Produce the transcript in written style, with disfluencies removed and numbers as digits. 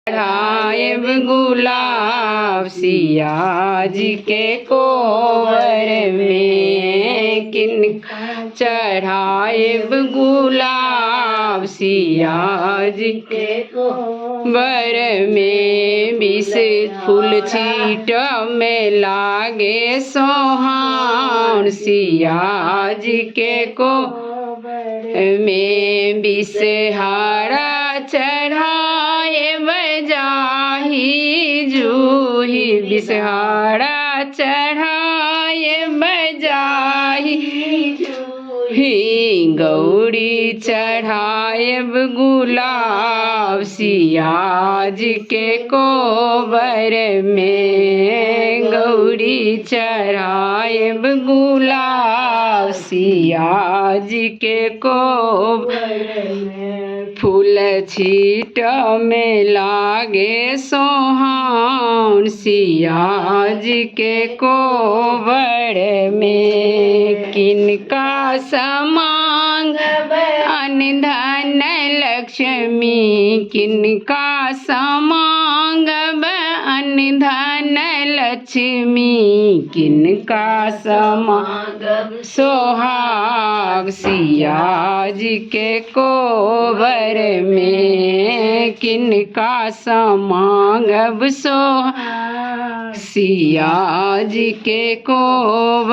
चढ़ाएब गुलाब सिया जी के कोबर में, किनका चढ़ाएब गुलाब सिया जी के कोबर में। विष फूल छीट में लागे सोहान सिया जी के कोबर में। विषहारा चढ़ाए बजाही जूही, विषहारा चढ़ाए बजाही जूही। गौरी चढ़ाएब गुलाब सिया जी के कोबर में, गौरी चढ़ाएब गुलाब सिया जी के कोबर में। फूल छीट में लागे सोहान सिया जी के कोबर में। किनका समांगब अन्न धन लक्ष्मी, किनका समांगब अन्न धन लक्ष्मी। किनका समांगब सोहाग सिया जी के कोबर में, किनका समांगब सोहाग सिया जी के कोबर।